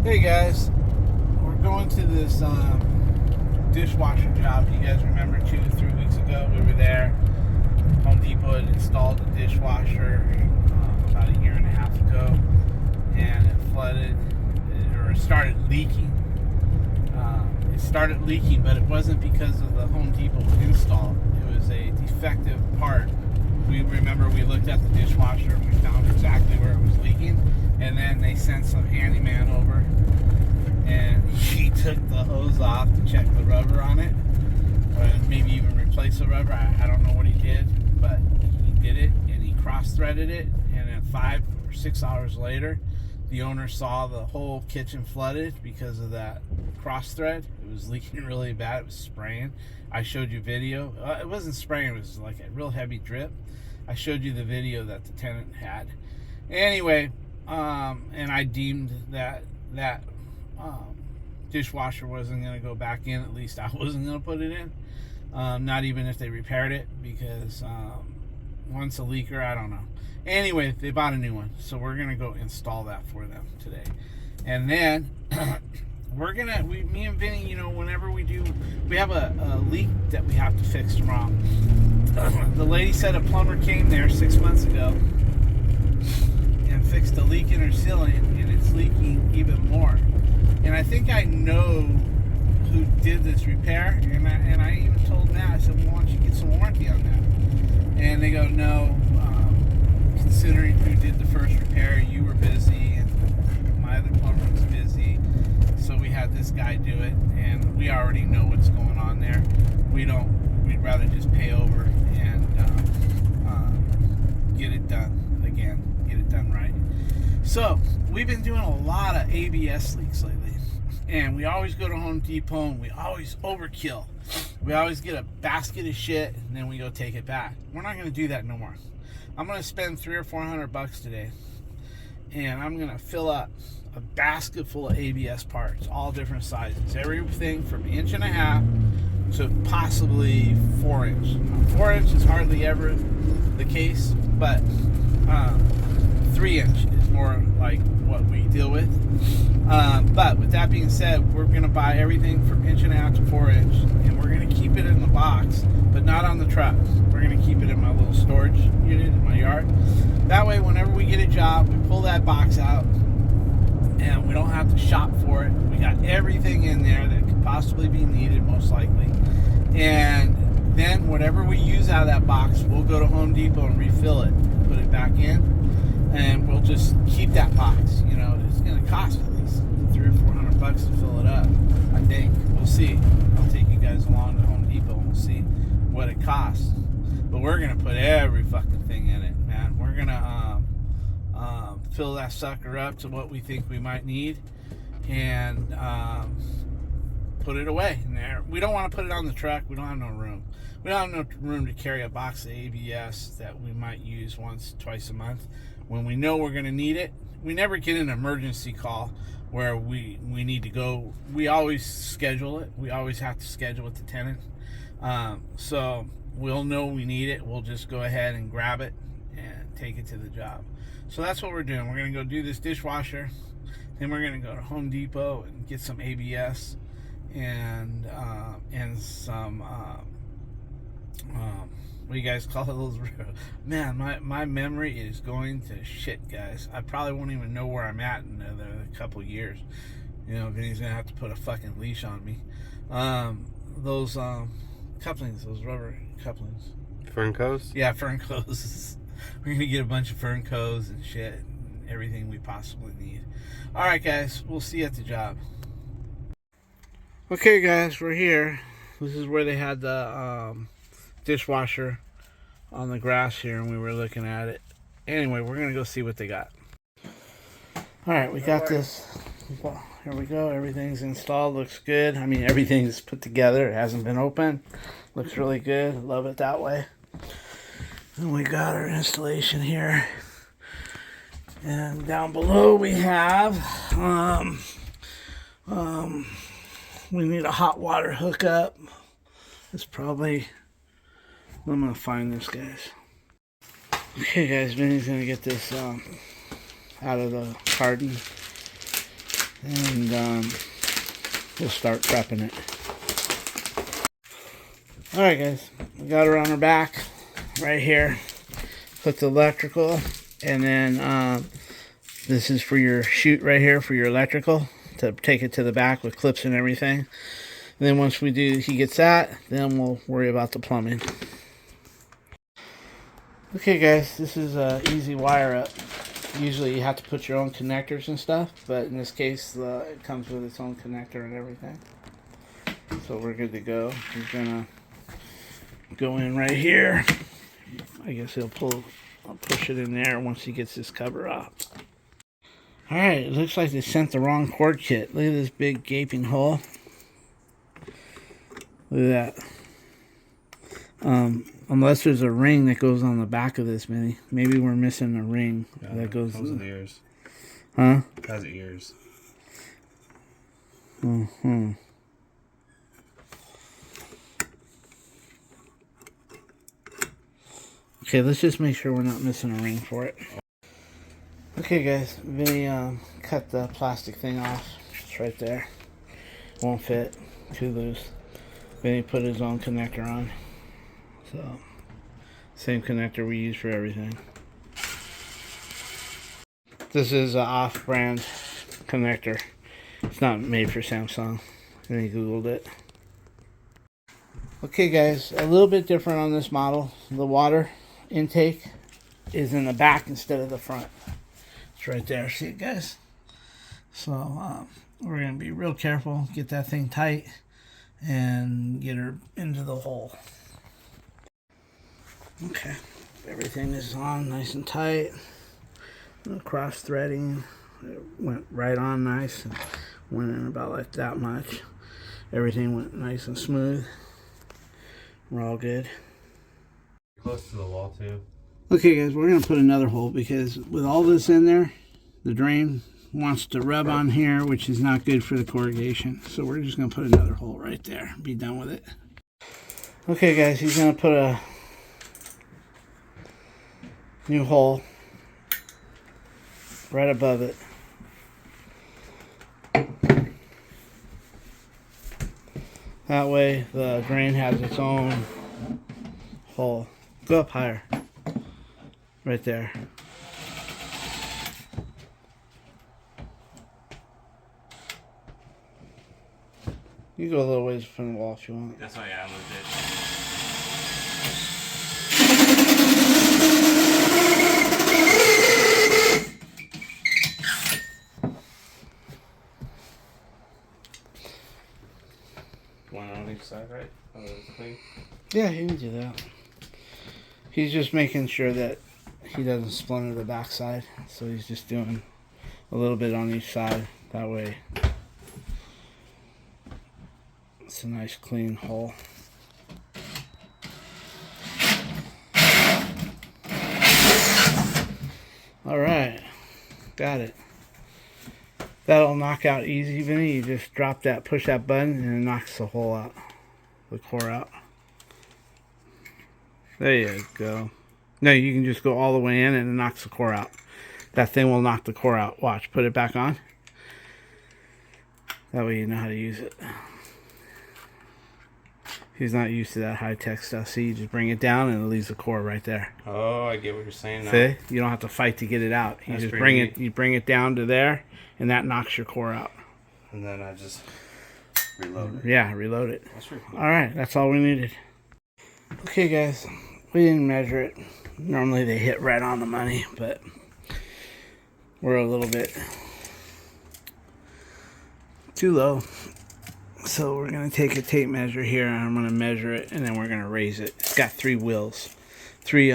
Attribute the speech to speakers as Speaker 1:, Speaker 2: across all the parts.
Speaker 1: Hey guys, we're going to this dishwasher job. You guys remember 2 to 3 weeks ago we were there. Home Depot had installed a dishwasher about a year and a half ago, and it flooded, or it started leaking. It started leaking, but it wasn't because of the Home Depot install. It was a defective part. We remember we looked at the dishwasher and we found exactly where it was leaking, and then they sent some handyman over and he took the hose off to check the rubber on it, or maybe even replace the rubber. I don't know what he did, but he did it, and he cross-threaded it, and then 5 or 6 hours later the owner saw the whole kitchen flooded because of that cross thread. It was leaking really bad. It was spraying. I showed you video. It wasn't spraying, it was like a real heavy drip. I showed you the video that the tenant had. Anyway, and I deemed that dishwasher wasn't going to go back in. At least I wasn't going to put it in. Not even if they repaired it, because once a leaker, I don't know. Anyway, they bought a new one, so we're going to go install that for them today. And then me and Vinny, whenever we have a leak that we have to fix tomorrow. The lady said a plumber came there 6 months ago and fixed a leak in her ceiling, and it's leaking even more. And I think I know who did this repair, and I even told Matt, I said, well, why don't you get some warranty on that? And they go, no, considering who did the first repair, you were busy, and my other plumber was busy, so we had this guy do it, and we already know what's going on there. We'd rather just pay over and get it done again, get it done right. So we've been doing a lot of ABS leaks lately, and we always go to Home Depot and we always overkill. We always get a basket of shit and then we go take it back. We're not going to do that no more. I'm going to spend $300 or $400 today, and I'm going to fill up a basket full of ABS parts, all different sizes, everything from 1.5 inches to possibly 4 inch. 4 inch is hardly ever the case, but 3 inch is more like what we deal with. But with that being said, we're going to buy everything from 1.5 inches to 4 inch, and we're going to keep it in the box, but not on the truck. We're going to keep it in my little storage unit in my yard. That way, whenever we get a job, we pull that box out, and we don't have to shop for it. We got everything in there that could possibly be needed, most likely. And then whatever we use out of that box, we'll go to Home Depot and refill it, put it back in, and we'll just keep that box. It's going to cost at least $300 or $400 to fill it up, I think. We'll see. I'll take you guys along to Home Depot and we'll see what it costs. But we're going to put every fucking thing in it, man. We're going to fill that sucker up to what we think we might need, and put it away in there. We don't want to put it on the truck. We don't have no room. We don't have no room to carry a box of ABS that we might use once, twice a month when we know we're going to need it. We never get an emergency call where we need to go. We always schedule it. We always have to schedule with the tenant. So we'll know we need it. We'll just go ahead and grab it and take it to the job. So that's what we're doing. We're going to go do this dishwasher. Then we're going to go to Home Depot and get some ABS and some what do you guys call those? Man, my memory is going to shit, guys. I probably won't even know where I'm at in another couple years. Vinny's gonna have to put a fucking leash on me. Those couplings, those rubber couplings.
Speaker 2: Fernco's?
Speaker 1: Yeah, Fernco's. We're gonna get a bunch of Fernco's and shit, and everything we possibly need. All right, guys, we'll see you at the job. Okay, guys, we're here. This is where they had the dishwasher on the grass here, and we were looking at it. Anyway, we're gonna go see what they got. All right, we got this. Here we go. Everything's installed. Looks good. I mean, everything's put together. It hasn't been opened. Looks really good. Love it that way. And we got our installation here. And down below we have we need a hot water hookup. It's probably, I'm gonna find this, guys. Okay, guys, Vinny's gonna get this out of the carton. and we'll start prepping it. Alright guys, we got her on her back right here. Put the electrical, and then this is for your chute right here for your electrical, to take it to the back with clips and everything. And then once he gets that, then we'll worry about the plumbing. Okay guys, this is an easy wire up. Usually you have to put your own connectors and stuff, but in this case it comes with its own connector and everything. So we're good to go. He's gonna go in right here. I guess I'll push it in there once he gets this cover off. Alright, it looks like they sent the wrong cord kit. Look at this big gaping hole. Look at that. Unless there's a ring that goes on the back of this, maybe we're missing a ring that goes.
Speaker 2: Comes with ears.
Speaker 1: Huh?
Speaker 2: It has ears.
Speaker 1: Mm-hmm. Okay, let's just make sure we're not missing a ring for it. Okay, guys, Vinny cut the plastic thing off. It's right there. Won't fit. Too loose. Vinny put his own connector on. So, same connector we use for everything. This is an off-brand connector. It's not made for Samsung. And he Googled it. Okay guys, a little bit different on this model. The water intake is in the back instead of the front. It's right there. See it, guys? So, we're going to be real careful. Get that thing tight and get her into the hole. Okay, everything is on nice and tight. No cross threading. It went right on nice. Went in about like that much. Everything went nice and smooth. We're all good.
Speaker 2: Close to the wall too.
Speaker 1: Okay guys, we're going to put another hole because with all this in there, the drain wants to rub on here, which is not good for the corrugation. So we're just going to put another hole right there. Be done with it. Okay guys, he's going to put a new hole right above it. That way the drain has its own hole. Go up higher. Right there. You go a little ways from the wall if you want.
Speaker 2: That's why I moved it. One on each side, right? Oh, that's clean.
Speaker 1: Yeah, he can do that. He's just making sure that he doesn't splinter the backside, so he's just doing a little bit on each side. That way, it's a nice clean hole. All right, got it. That'll knock out easy, Vinny. You just drop that, push that button, and it knocks the hole out, the core out. There you go. No, you can just go all the way in and it knocks the core out. That thing will knock the core out. Watch, put it back on. That way you know how to use it. He's not used to that high-tech stuff. See, you just bring it down and it leaves the core right there.
Speaker 2: Oh, I get what you're saying now.
Speaker 1: See? You don't have to fight to get it out. You just bring it. You bring it down to there, and that knocks your core out.
Speaker 2: And then I just reload it.
Speaker 1: Yeah, reload it.
Speaker 2: That's pretty cool.
Speaker 1: All right, that's all we needed. Okay, guys, we didn't measure it. Normally they hit right on the money, but we're a little bit too low. So we're going to take a tape measure here, and I'm going to measure it, and then we're going to raise it. It's got 3 wheels, 3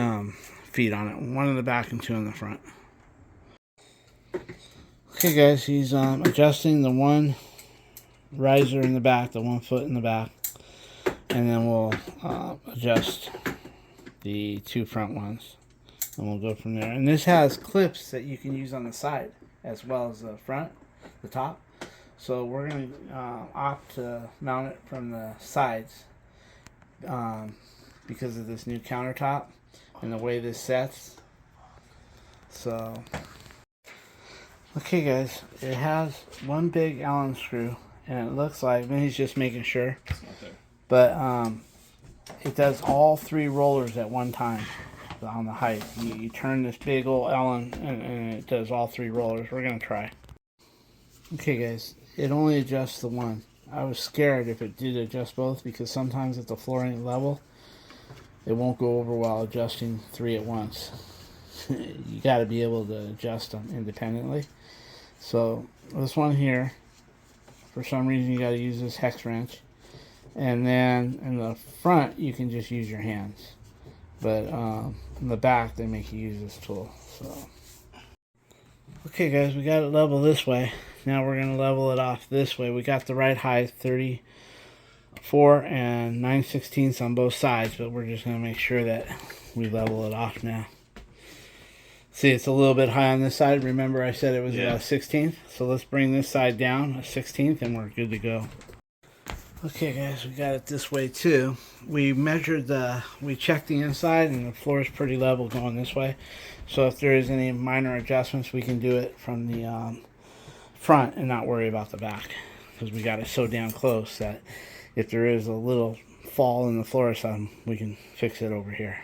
Speaker 1: feet on it, 1 in the back and 2 in the front. Okay, guys, he's adjusting the 1 riser in the back, the 1 foot in the back, and then we'll adjust the 2 front ones, and we'll go from there. And this has clips that you can use on the side as well as the front, the top. So we're going to opt to mount it from the sides because of this new countertop and the way this sets. So, Okay guys, it has one big Allen screw, and it looks like, he's just making sure, but it does all 3 rollers at one time on the height. You turn this big old Allen and it does all 3 rollers. We're going to try. Okay guys, it only adjusts the one. I was scared if it did adjust both, because sometimes if the floor ain't level, it won't go over while adjusting 3 at once. You got to be able to adjust them independently. So this one here, for some reason you got to use this hex wrench, and then in the front you can just use your hands, but in the back they make you use this tool. So okay guys, we got it level this way. Now we're going to level it off this way. We got the right height, 34 and 9/16 on both sides, but we're just going to make sure that we level it off now. See, it's a little bit high on this side. Remember I said it was about a 16th? So let's bring this side down a 16th and we're good to go. Okay guys, we got it this way too. We checked the inside, and the floor is pretty level going this way. So if there is any minor adjustments, we can do it from the front and not worry about the back, because we got it so damn close that if there is a little fall in the floor or something, we can fix it over here.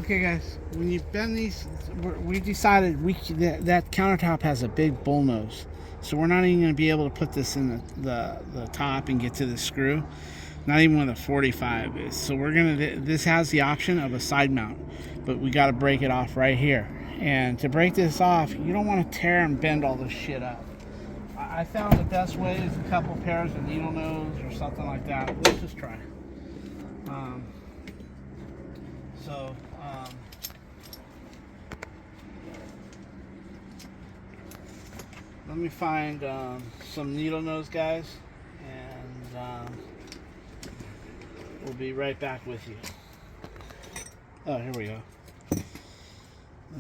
Speaker 1: Okay guys, when you bend these, we decided that countertop has a big bull nose, so we're not even going to be able to put this in the top and get to the screw, not even with a 45. So we're gonna, this has the option of a side mount, but we got to break it off right here. And to break this off, you don't want to tear and bend all this shit up. I found the best way is a couple pairs of needle nose or something like that. Let's just try. Let me find some needle nose, guys, and we'll be right back with you. Oh, here we go. And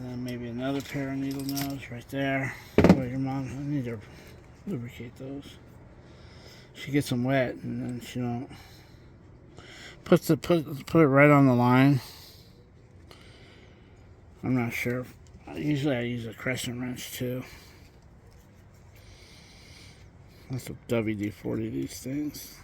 Speaker 1: then maybe another pair of needle nose right there. Oh, your mom, I need to lubricate those. She gets them wet, and then she don't. Put it right on the line. I'm not sure. Usually I use a crescent wrench too. That's a WD-40, these things.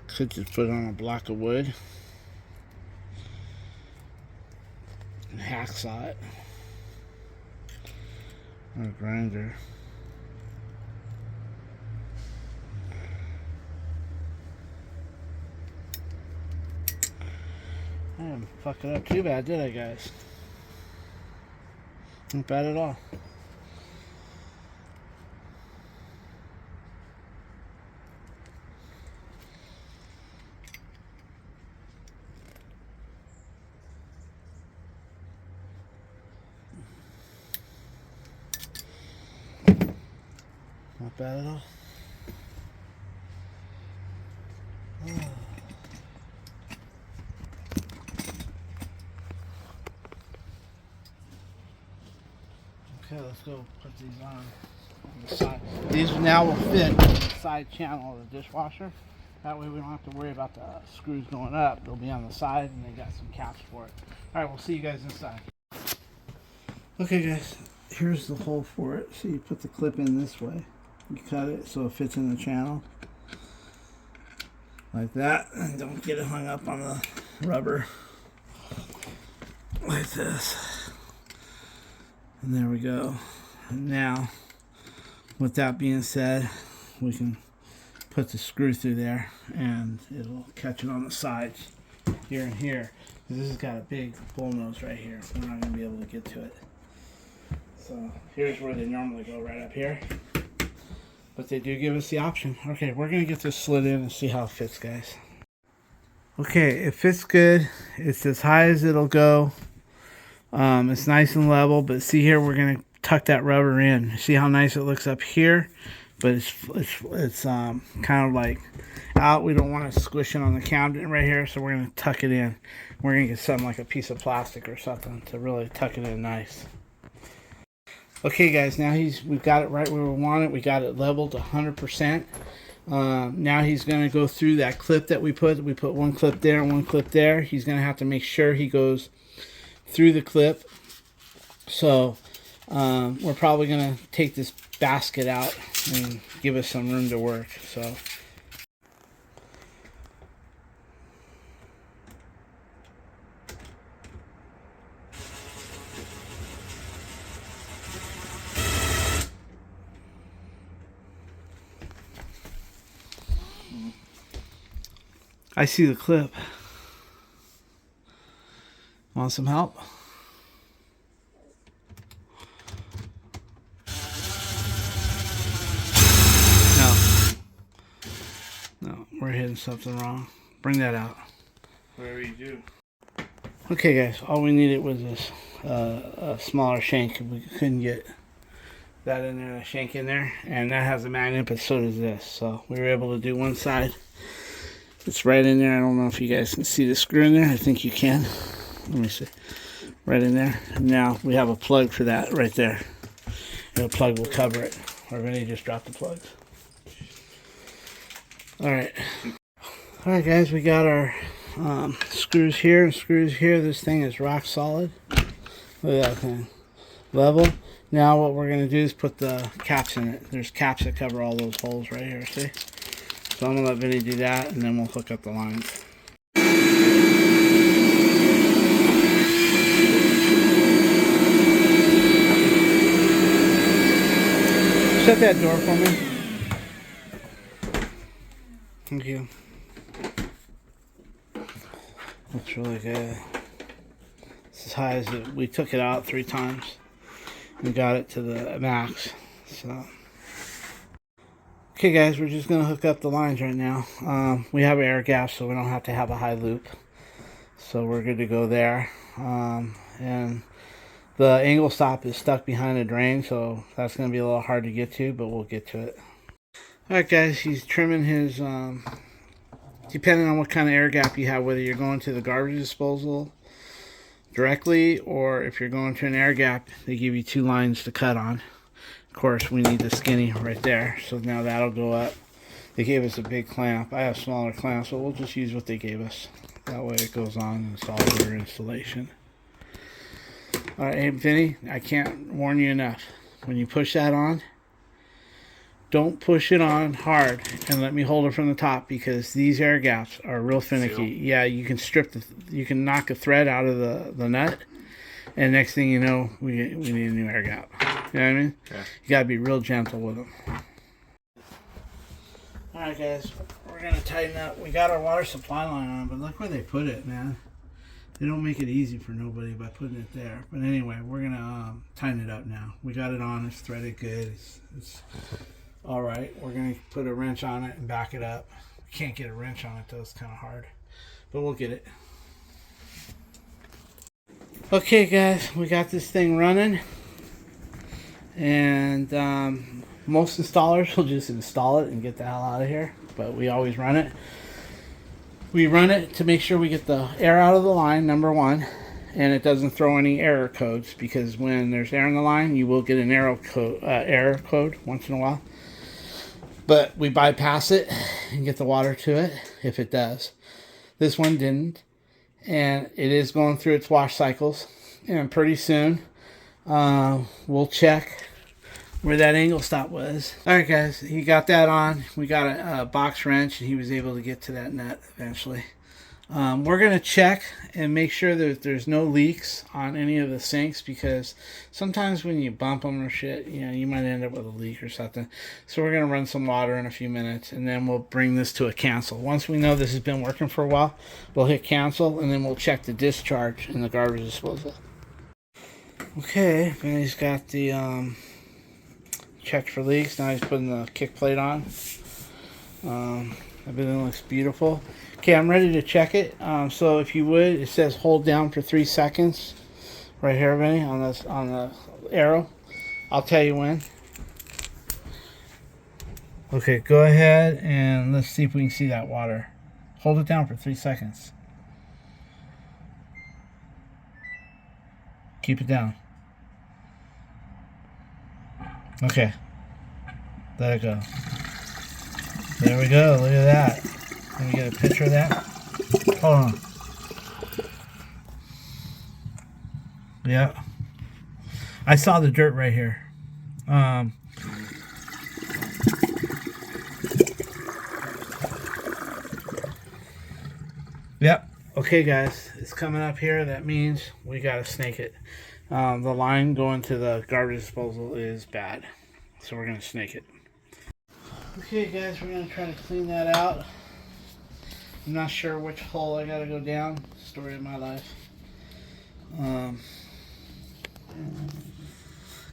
Speaker 1: Could just put it on a block of wood and hacksaw it, or a grinder. I didn't fuck it up too bad, did I, guys? Not bad at all. Not bad at all. Oh. Okay, let's go put these on the side. These now will fit in the side channel of the dishwasher. That way we don't have to worry about the screws going up. They'll be on the side, and they got some caps for it. Alright, we'll see you guys inside. Okay guys, here's the hole for it. So you put the clip in this way. You cut it so it fits in the channel. Like that. And don't get it hung up on the rubber. Like this. And there we go. And now, with that being said, we can put the screw through there and it'll catch it on the sides here and here. This has got a big bull nose right here. We're not going to be able to get to it. So here's where they normally go, right up here. But they do give us the option. Okay, we're going to get this slid in and see how it fits, guys. Okay, it fits good. It's as high as it'll go. It's nice and level, but see here, we're going to tuck that rubber in. See how nice it looks up here? but it's kind of like out. We don't want to squish it on the cabinet right here, so we're gonna tuck it in. We're gonna get something like a piece of plastic or something to really tuck it in nice. Okay, guys, now we've got it right where we want it. We got it leveled to 100%. Now he's going to go through that clip that we put. We put one clip there and one clip there. He's going to have to make sure he goes through the clip. So we're probably going to take this basket out and give us some room to work. So. I see the clip. Want some help? No, we're hitting something wrong. Bring that out.
Speaker 2: Whatever you do.
Speaker 1: Okay, guys, all we needed was this a smaller shank. We couldn't get that in there, a shank in there, and that has a magnet, but so does this. So we were able to do one side. It's right in there. I don't know if you guys can see the screw in there. I think you can. Let me see. Right in there. And now we have a plug for that right there. And the plug will cover it. Or Vinny just dropped the plugs. Alright. Alright, guys. We got our screws here and screws here. This thing is rock solid. Look at that thing. Level. Now what we're going to do is put the caps in it. There's caps that cover all those holes right here. See? So I'm going to let Vinny do that, and then we'll hook up the lines. Shut that door for me. Thank you. Looks really good. It's as high as we took it out 3 times. We got it to the max. So. Okay, guys, we're just going to hook up the lines right now. We have air gaps, so we don't have to have a high loop. So we're good to go there. And the angle stop is stuck behind a drain, so that's going to be a little hard to get to, but we'll get to it. Alright, guys, he's trimming his, depending on what kind of air gap you have, whether you're going to the garbage disposal directly, or if you're going to an air gap, they give you 2 lines to cut on. Of course, we need the skinny right there, so now that'll go up. They gave us a big clamp. I have smaller clamps, so we'll just use what they gave us. That way it goes on and it's all over installation. Alright, hey Vinny, I can't warn you enough. When you push that on, don't push it on hard and let me hold it from the top, because these air gaps are real finicky. Yeah, you can you can knock a thread out of the nut, and next thing you know, we need a new air gap. You know what I mean? Yeah. You gotta be real gentle with them. Alright, guys, we're gonna tighten up. We got our water supply line on, but look where they put it, man. They don't make it easy for nobody by putting it there. But anyway, we're gonna tighten it up now. We got it on. It's threaded good. It's all right. We're gonna put a wrench on it and back it up. We can't get a wrench on it though. It's kind of hard, but we'll get it. Okay, guys, we got this thing running, and most installers will just install it and get the hell out of here. But we always run it. We run it to make sure we get the air out of the line, number one, and it doesn't throw any error codes, because when there's air in the line, you will get an error code once in a while. But we bypass it and get the water to it if it does. This one didn't, and it is going through its wash cycles, and pretty soon we'll check where that angle stop was. Alright, guys, he got that on. We got a box wrench, and he was able to get to that nut eventually. We're going to check and make sure that there's no leaks on any of the sinks, because sometimes when you bump them or shit, you know, you might end up with a leak or something. So we're going to run some water in a few minutes, and then we'll bring this to a cancel. Once we know this has been working for a while, we'll hit cancel, and then we'll check the discharge in the garbage disposal. Okay, and he's got the checked for leaks. Now he's putting the kick plate on. Everything looks beautiful. Okay, I'm ready to check it. So if you would, it says hold down for 3 seconds right here, Vinny, on the arrow. I'll tell you when. Okay, go ahead and let's see if we can see that water. Hold it down for 3 seconds. Keep it down. Okay. Let it go. There we go. Look at that. Let me get a picture of that. Hold on. Yeah. I saw the dirt right here. Yep. Okay, guys. It's coming up here. That means we got to snake it. The line going to the garbage disposal is bad. So we're going to snake it. Okay, guys. We're going to try to clean that out. I'm not sure which hole I got to go down. Story of my life.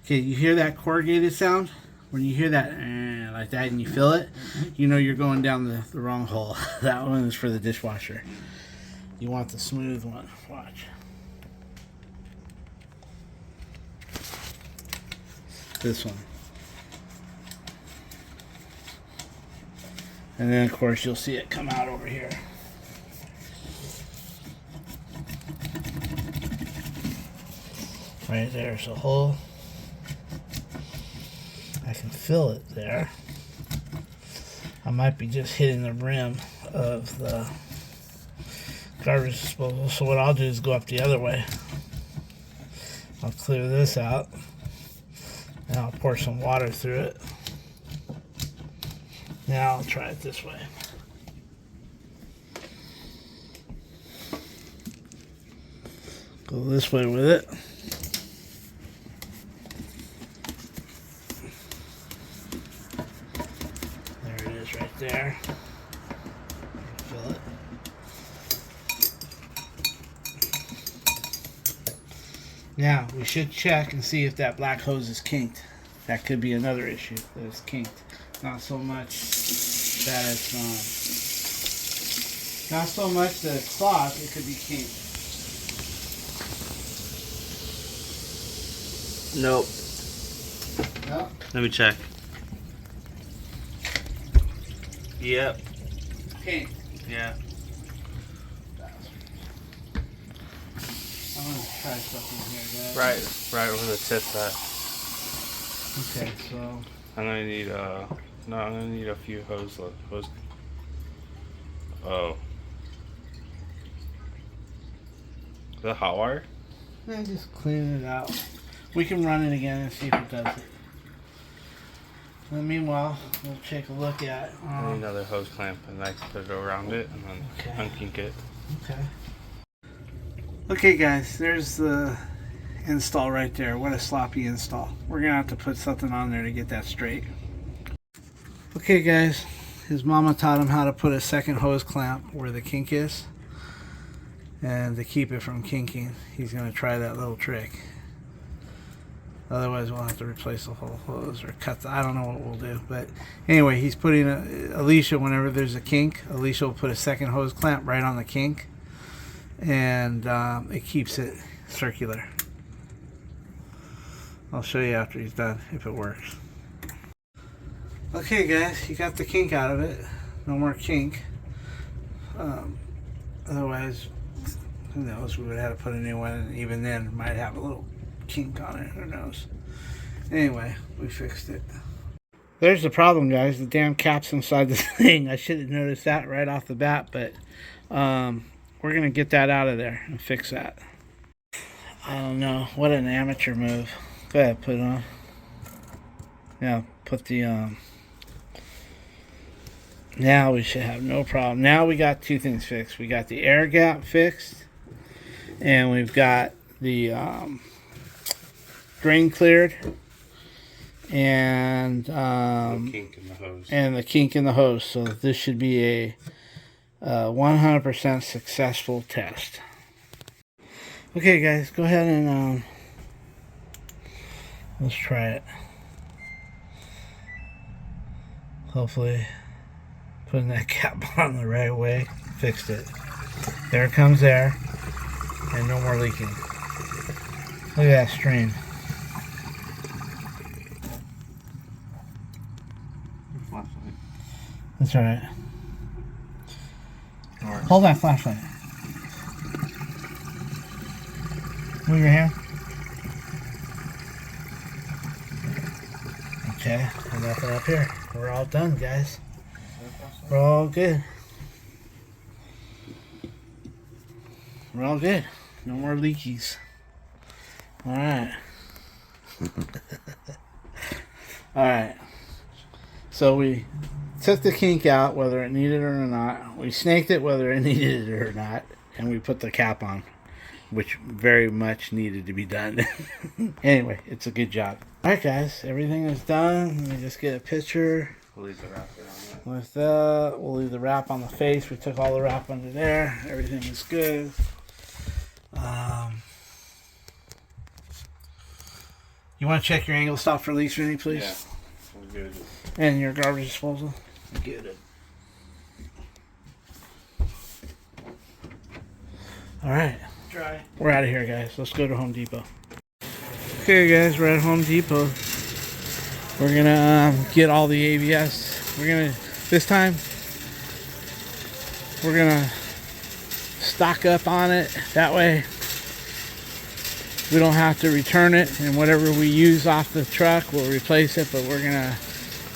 Speaker 1: Okay, you hear that corrugated sound? When you hear that like that and you feel it, you know you're going down the wrong hole. That one is for the dishwasher. You want the smooth one. Watch. This one. And then of course you'll see it come out over here. Right there's a hole. I can feel it there. I might be just hitting the rim of the garbage disposal. So what I'll do is go up the other way. I'll clear this out. And I'll pour some water through it. Now I'll try it this way. Go this way with it. There. Fill it. Now we should check and see if that black hose is kinked. That could be another issue, that it's kinked. Not so much that it's not so much that it's clogged, it could be kinked.
Speaker 2: Nope.
Speaker 1: No?
Speaker 2: Let me check. Yep.
Speaker 1: Kinked.
Speaker 2: Yeah.
Speaker 1: I'm gonna try something here, guys.
Speaker 2: Right over the tip that.
Speaker 1: Okay, so
Speaker 2: I'm gonna need no, I'm gonna need a few hose. Oh. Is that hot wire?
Speaker 1: and just clean it out. We can run it again and see if it does it. And meanwhile, we'll take a look at.
Speaker 2: I need another hose clamp, and I can put it around it and then unkink it.
Speaker 1: Okay. Okay, guys, there's the install right there. What a sloppy install. We're gonna have to put something on there to get that straight. Okay, guys, his mama taught him how to put a second hose clamp where the kink is, and to keep it from kinking, he's gonna try that little trick. Otherwise, we'll have to replace the whole hose or cut the, I don't know what we'll do. But anyway, he's putting Alicia, whenever there's a kink, Alicia will put a second hose clamp right on the kink, and it keeps it circular. I'll show you after he's done if it works. Okay, guys, you got the kink out of it. No more kink. Otherwise, who knows? We would have to put a new one, and even then, it might have a little kink on it. Who knows? Anyway, we fixed it. There's the problem, guys. The damn cap's inside the thing. I should have noticed that right off the bat, but we're gonna get that out of there and fix that. I don't know. What an amateur move. Go ahead, put it on. Yeah, put the now we should have no problem. Now we got two things fixed. We got the air gap fixed, and we've got the drain cleared, and
Speaker 2: the kink in the hose.
Speaker 1: And the kink in the hose. So this should be a 100% successful test. Okay, guys, go ahead and let's try it. Hopefully, putting that cap on the right way fixed it. There it comes there, and no more leaking. Look at that stream. That's all right. Hold that flashlight. Move your hand. Okay, and nothing up here. We're all done, guys. We're all good. We're all good. No more leakies. All right. All right. So we took the kink out, whether it needed it or not. We snaked it, whether it needed it or not, and we put the cap on, which very much needed to be done. Anyway, it's a good job. All right, guys, everything is done. Let me just get a picture.
Speaker 2: We'll leave the wrap there on that.
Speaker 1: With that, we'll leave the wrap on the face. We took all the wrap under there. Everything is good. You want to check your angle stop for leaks, Vinny, please?
Speaker 2: Yeah, we're good.
Speaker 1: And your garbage disposal? Good. All right.
Speaker 2: Try.
Speaker 1: We're out of here, guys. Let's go to Home Depot. Okay, guys, we're at Home Depot. We're gonna get all the ABS. This time, we're gonna stock up on it. That way, we don't have to return it, and whatever we use off the truck, we'll replace it, but we're gonna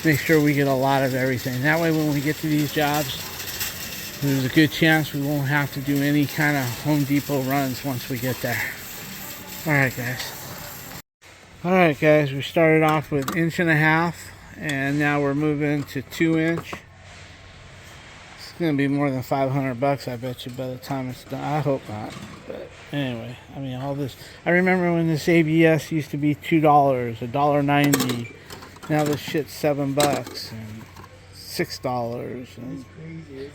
Speaker 1: make sure we get a lot of everything. That way, when we get to these jobs, there's a good chance we won't have to do any kind of Home Depot runs once we get there. Alright, guys. Alright, guys, we started off with 1.5 inches, and now we're moving to 2 inch. It's gonna be more than $500, I bet you, by the time it's done. I hope not, but anyway, I mean, all this. I remember when this ABS used to be $2, $1.90. Now this shit's $7 and $6. And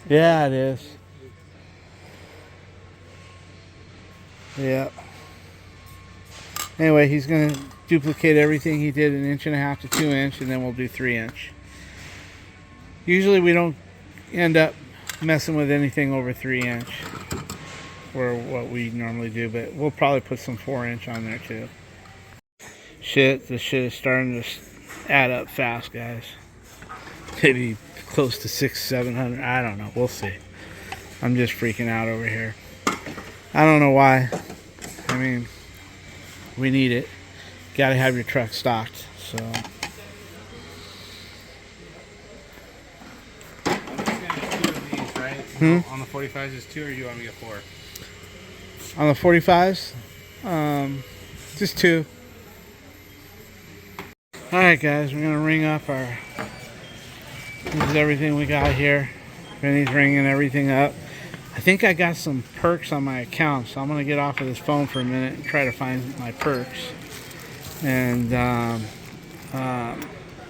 Speaker 1: yeah, it is. Yeah. Anyway, he's gonna duplicate everything he did 1.5 inches to 2 inch, and then we'll do 3 inch. Usually we don't end up messing with anything over 3 inch, or what we normally do, but we'll probably put some 4 inch on there too. This shit is starting to add up fast, guys. Maybe close to 600-700. I don't know. We'll see. I'm just freaking out over here. I don't know why. I mean, we need it. Gotta have your truck stocked. So
Speaker 2: I'm just gonna get 2 of these, right? On the 45s is 2, or do you want me to get 4?
Speaker 1: on the 45s, just 2. Alright, guys, we're gonna ring up our. This is everything we got here. Vinny's ringing everything up. I think I got some perks on my account, so I'm gonna get off of this phone for a minute and try to find my perks, and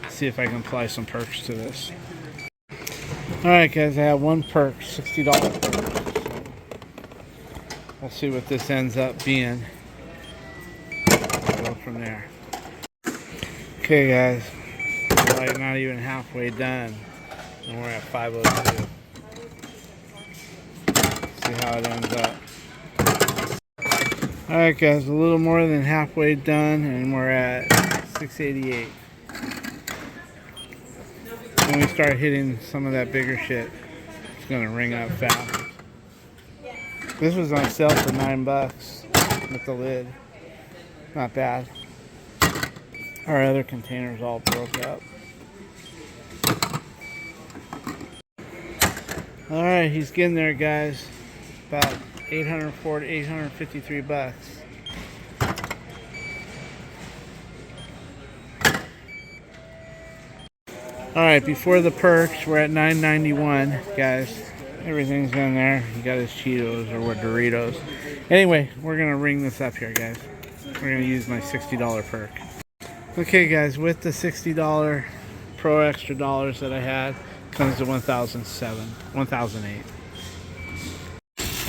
Speaker 1: see if I can apply some perks to this. Alright, guys, I have one perk, $60 perk. We'll see what this ends up being. We'll go from there. Okay, guys, like not even halfway done, and we're at 502. See how it ends up. Alright, guys, a little more than halfway done, and we're at 688. When we start hitting some of that bigger shit, it's gonna ring up fast. This was on sale for $9 with the lid. Not bad. Our other containers all broke up. Alright, he's getting there, guys. About $853. Alright, before the perks, we're at $9.91, guys. Everything's in there. He got his Cheetos or what, Doritos. Anyway, we're gonna ring this up here, guys. We're gonna use my $60 perk. Okay, guys, with the $60 pro extra dollars that I had, comes to $1,008.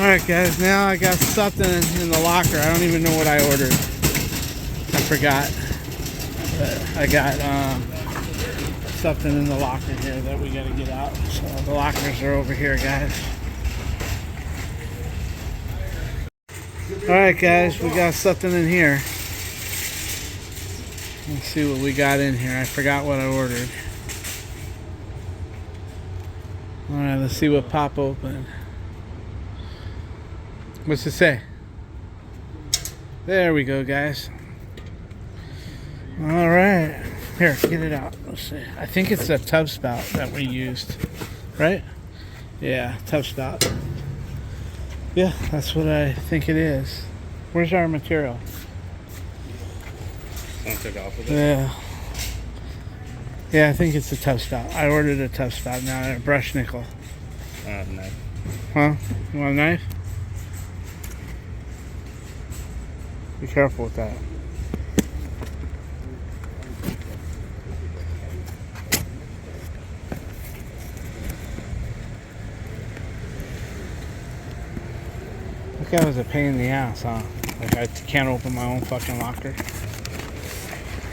Speaker 1: Alright, guys, now I got something in the locker. I don't even know what I ordered. I forgot. But I got something in the locker here that we gotta get out. So the lockers are over here, guys. Alright, guys, we got something in here. Let's see what we got in here. I forgot what I ordered. Alright, let's see what pop opened. What's it say? There we go, guys. Alright. Here, get it out. Let's see. I think it's a tub spout that we used. Right? Yeah, tub spout. Yeah, that's what I think it is. Where's our material?
Speaker 2: Someone took off with it.
Speaker 1: Yeah. Yeah, I think it's a tub spout. I ordered a tub spout now, a brush nickel.
Speaker 2: I don't have a knife.
Speaker 1: Huh? You want a knife? Be careful with that. That was a pain in the ass, huh? Like I can't open my own fucking locker.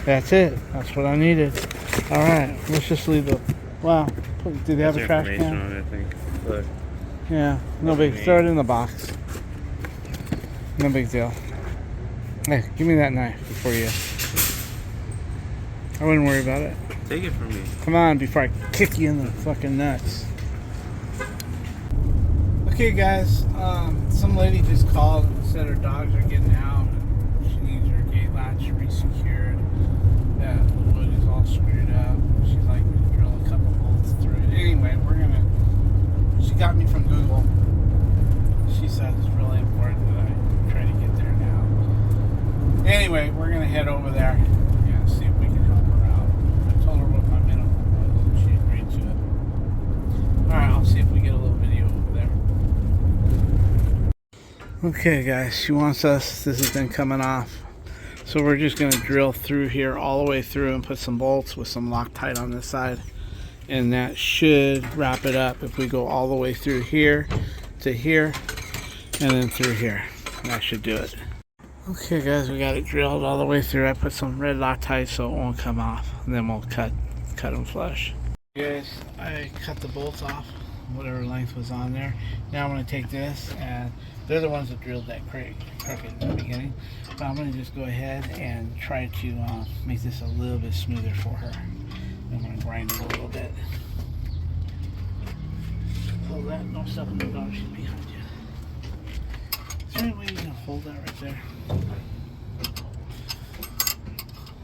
Speaker 1: That's it. That's what I needed. All right, let's just leave the. Wow. Do they have a trash can?
Speaker 2: On it, I think. But
Speaker 1: yeah. No big. Throw it in the box. No big deal. Hey, give me that knife before you. I wouldn't worry about it.
Speaker 2: Take it from me.
Speaker 1: Come on, before I kick you in the fucking nuts. Okay, guys. Some lady just called and said her dogs are getting out. She needs her gate latch resecured. That the wood is all screwed up. She'd like me to drill a couple bolts through it. Anyway, she got me from Google. She said it's really important that I try to get there now. Anyway, we're gonna head over there and see if we can help her out. I told her what my minimum was and she agreed to it. Alright, I'll see if we get a little video over there. Okay guys, she wants us, this has been coming off. So we're just going to drill through here all the way through and put some bolts with some Loctite on this side. And that should wrap it up if we go all the way through here to here and then through here. That should do it. Okay guys, we got it drilled all the way through. I put some red Loctite so it won't come off. And then we'll cut them flush. Guys, I cut the bolts off, whatever length was on there. Now I'm going to take this, and they're the ones that drilled that crooked in the beginning. But I'm going to just go ahead and try to make this a little bit smoother for her. I'm going to grind it a little bit. Hold that, no stuff in the dog shit behind you. Is there any way you can hold that right there?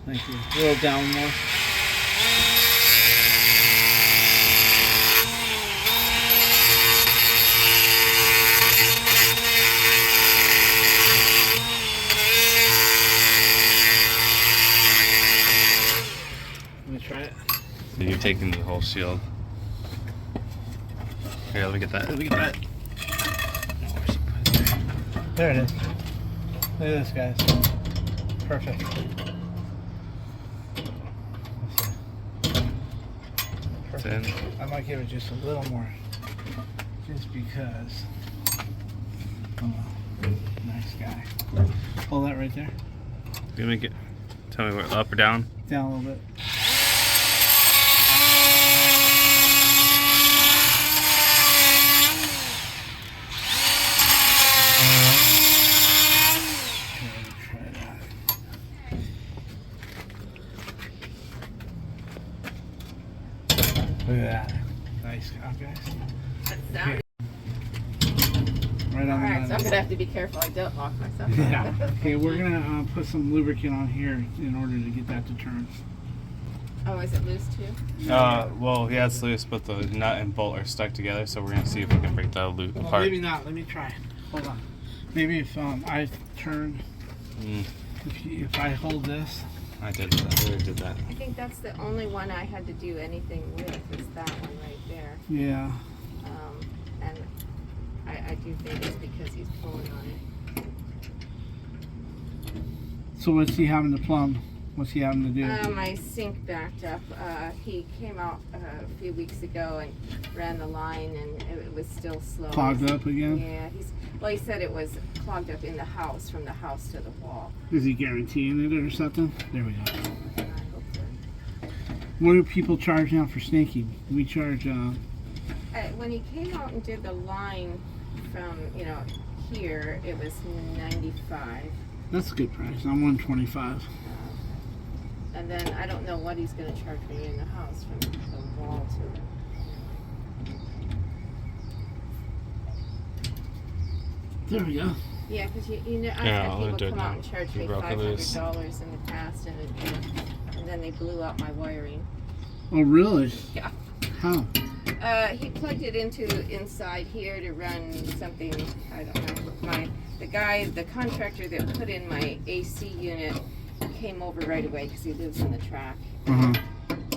Speaker 1: Thank you. A little down more. Try it.
Speaker 2: So you're taking the whole shield. Here, let me get that.
Speaker 1: Let me get that. There it is. Look at this, guys. Perfect. Perfect. I might give it just a little more. Just because. Oh, nice guy. Hold that right there.
Speaker 2: You make it. Tell me where, up or down?
Speaker 1: Down a little bit. Look at that. Nice job, guys.
Speaker 3: Right
Speaker 1: on.
Speaker 3: Alright, so I'm going to have to be careful I don't lock myself up.
Speaker 1: Yeah. Okay, we're going to put some lubricant on here in order to get that to turn.
Speaker 3: Oh, is it loose too?
Speaker 2: Well, yeah, it's loose, but the nut and bolt are stuck together, so we're going to see if we can break that loop
Speaker 1: Well,
Speaker 2: apart.
Speaker 1: maybe not. Let me try. Hold on. Maybe if I turn, if I hold this.
Speaker 2: I did that. I already did that.
Speaker 3: I think that's the only one I had to do anything with, is that one right there.
Speaker 1: Yeah.
Speaker 3: And I do think it's because he's pulling on it.
Speaker 1: So what's he having to plumb? What's he having to do?
Speaker 3: My sink backed up. He came out a few weeks ago and ran the line, and it was still slow.
Speaker 1: Clogged up again?
Speaker 3: Yeah. He said it was clogged up in the house, from the house to the wall.
Speaker 1: Is he guaranteeing it or something? There we go.
Speaker 3: I hope so.
Speaker 1: What do people charge now for snaking? We charge.
Speaker 3: When he came out and did the line from, here, it was $95.
Speaker 1: That's a good price. I'm $125.
Speaker 3: And then I don't know what he's going to charge me in the house from the wall to
Speaker 1: There we go.
Speaker 3: Yeah, because you know, I've
Speaker 2: Yeah, I'll
Speaker 3: had
Speaker 2: do
Speaker 3: people
Speaker 2: it
Speaker 3: come out
Speaker 2: now.
Speaker 3: and charge
Speaker 2: You
Speaker 3: me
Speaker 2: broke it loose.
Speaker 3: $500 in the past, and then they blew out my wiring.
Speaker 1: Oh, really?
Speaker 3: Yeah.
Speaker 1: How?
Speaker 3: He plugged it inside here to run something. I don't know. The contractor that put in my AC unit came over right away because he lives in the track.
Speaker 1: Uh-huh.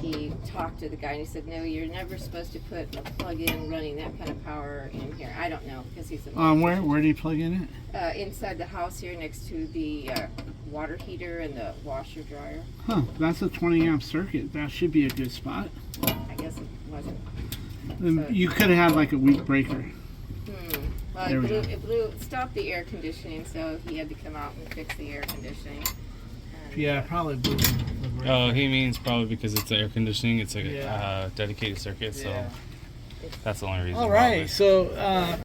Speaker 3: He talked to the guy and he said, "No, you're never supposed to put a plug-in running that kind of power in here." I don't know because he's a
Speaker 1: Where do you plug in it?
Speaker 3: inside the house here next to the water heater and the washer dryer.
Speaker 1: Huh, that's a 20 amp circuit. That should be a good spot.
Speaker 3: I guess it wasn't.
Speaker 1: You could have had like a weak breaker.
Speaker 3: Well,
Speaker 1: There we go.
Speaker 3: it stopped the air conditioning, so he had to come out and fix the air conditioning. And,
Speaker 1: Yeah, probably blew the breaker.
Speaker 2: Oh, he means probably because it's air conditioning. It's like
Speaker 1: Yeah.
Speaker 2: a dedicated circuit, so
Speaker 1: Yeah.
Speaker 2: that's the only reason.
Speaker 1: All right, so
Speaker 3: oh,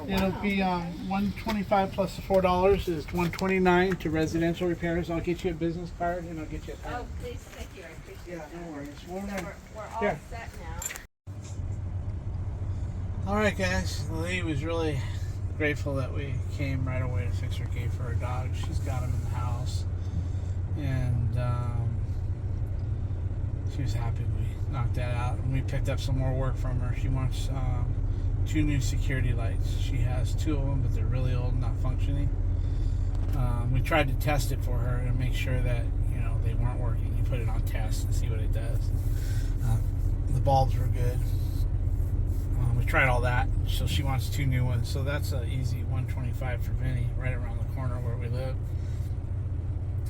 Speaker 1: it'll
Speaker 3: wow.
Speaker 1: be $125 plus the $4 is $129 to residential repairs. I'll get you a business card and I'll get you a pen.
Speaker 3: Oh, please, thank you. I appreciate
Speaker 1: Yeah,
Speaker 3: that.
Speaker 1: no worries.
Speaker 3: We're all
Speaker 1: Here.
Speaker 3: set now.
Speaker 1: All right, guys. Lee was really grateful that we came right away to fix her gate for her dog. She's got him in the house, and she was happy we knocked that out. And we picked up some more work from her. She wants 2 new security lights. She has 2 of them, but they're really old and not functioning. We tried to test it for her and make sure that they weren't working. You put it on test and see what it does. The bulbs were good. We tried all that, so she wants 2 new ones. So that's an easy $125 for Vinny, right around the corner where we live.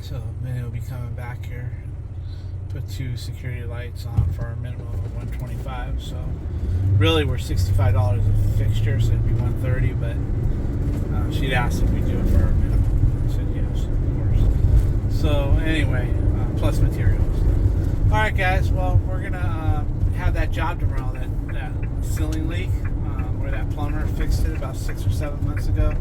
Speaker 1: So Vinny will be coming back here, put 2 security lights on for our minimum of $125. So really, we're $65 a fixture, so it'd be $130. But she'd asked if we do it for our minimum. I said yes, of course. So anyway, plus materials. All right, guys. Well, we're gonna have that job tomorrow. That ceiling leak where that plumber fixed it about 6 or 7 months ago,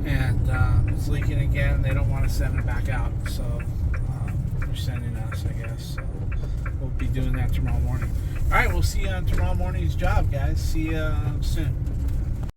Speaker 1: and it's leaking again. They don't want to send it back out, so they're sending us, I guess. So we'll be doing that tomorrow morning. All right, we'll see you on tomorrow morning's job, guys. See you soon.